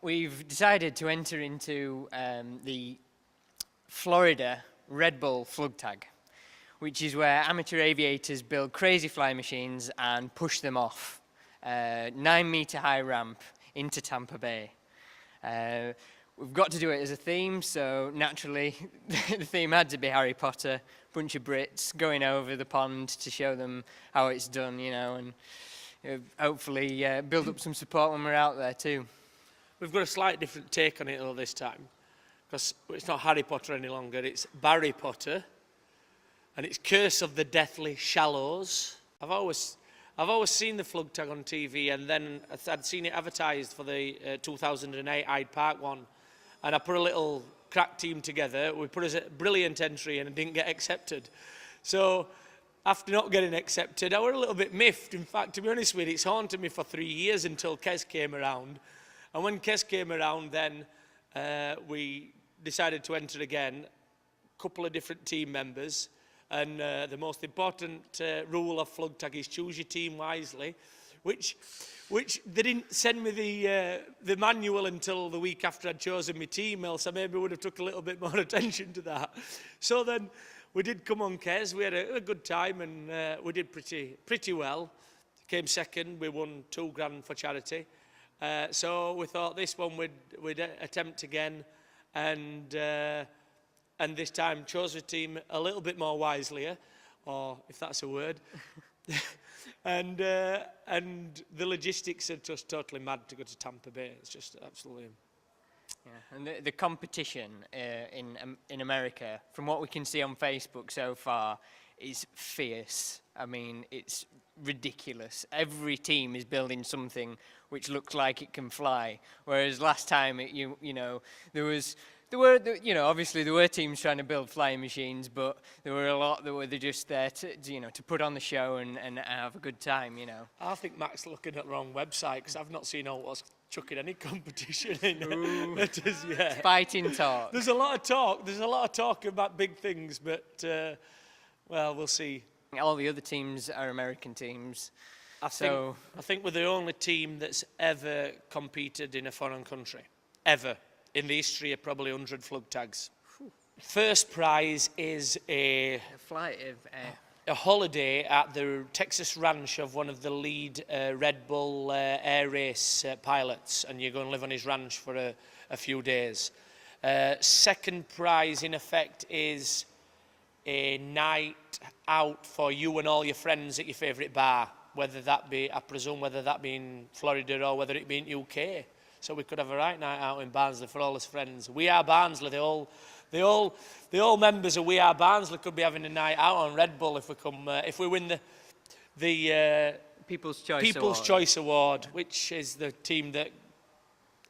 we've decided to enter into the Florida Red Bull Flug tag, which is where amateur aviators build crazy fly machines and push them off 9-meter high ramp into Tampa Bay. We've got to do it as a theme, so naturally the theme had to be Harry Potter, bunch of Brits going over the pond to show them how it's done, you know, and hopefully build up some support when we're out there too. We've got a slightly different take on it though this time, because it's not Harry Potter any longer, it's Barry Potter, and it's Curse of the Deathly Shallows. I've always seen the Flug tag on TV, and then I'd seen it advertised for the 2008 Hyde Park one, and I put a little crack team together. We put a brilliant entry in and didn't get accepted. So after not getting accepted, I was a little bit miffed. In fact, to be honest with you, it's haunted me for 3 years until Kes came around. And when Kes came around, then we decided to enter again, a couple of different team members. And the most important rule of Flug tag is choose your team wisely, which they didn't send me the manual until the week after I'd chosen my team, else I maybe would have took a little bit more attention to that. So then we did come on Kes, we had a good time, and we did pretty well. Came second, we won $2,000 for charity. So we thought this one we'd attempt again, and this time chose the team a little bit more wisely, or if that's a word. and the logistics are just totally mad to go to Tampa Bay. It's just absolutely. Yeah, and the competition in America, from what we can see on Facebook so far, is fierce. I mean, it's ridiculous. Every team is building something which looks like it can fly. Whereas last time, you know, obviously there were teams trying to build flying machines, but there were a lot that were just there to put on the show and have a good time, you know. I think Mac's looking at the wrong website, because I've not seen all what's chucking any competition in. Yeah. Fighting talk. There's a lot of talk. There's a lot of talk about big things, but well, we'll see. All the other teams are American teams. I think we're the only team that's ever competed in a foreign country, ever, in the history of probably 100 Flug tags. First prize is a flight of a holiday at the Texas ranch of one of the lead Red Bull air race pilots, and you go and live on his ranch for a few days. Second prize, in effect, is a night out for you and all your friends at your favourite bar, whether that be, I presume, whether that be in Florida or whether it be in UK. So we could have a right night out in Barnsley for all his friends. We Are Barnsley, the all members of We Are Barnsley could be having a night out on Red Bull if we win the People's Choice Award, which is the team that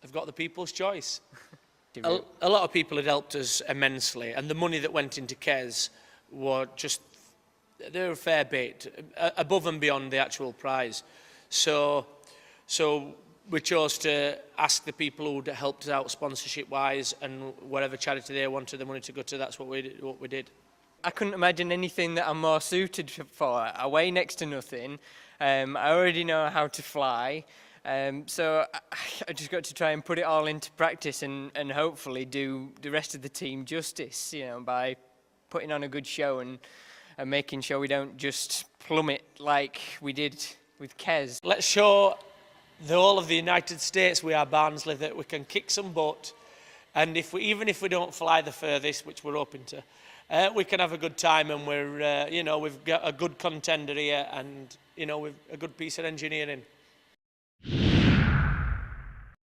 have got the People's Choice. A lot of people had helped us immensely, and the money that went into Kes were just, they're a fair bit above and beyond the actual prize. So we chose to ask the people who'd helped us out sponsorship-wise, and whatever charity they wanted the money to go to, that's what we did. I couldn't imagine anything that I'm more suited for. I weigh next to nothing. I already know how to fly. So I just got to try and put it all into practice and hopefully do the rest of the team justice, you know, by putting on a good show and making sure we don't just plummet like we did with Kes. Let's show the whole of the United States We Are Barnsley that we can kick some butt, and even if we don't fly the furthest, which we're hoping to, we can have a good time, and we've got a good contender here, and we've a good piece of engineering.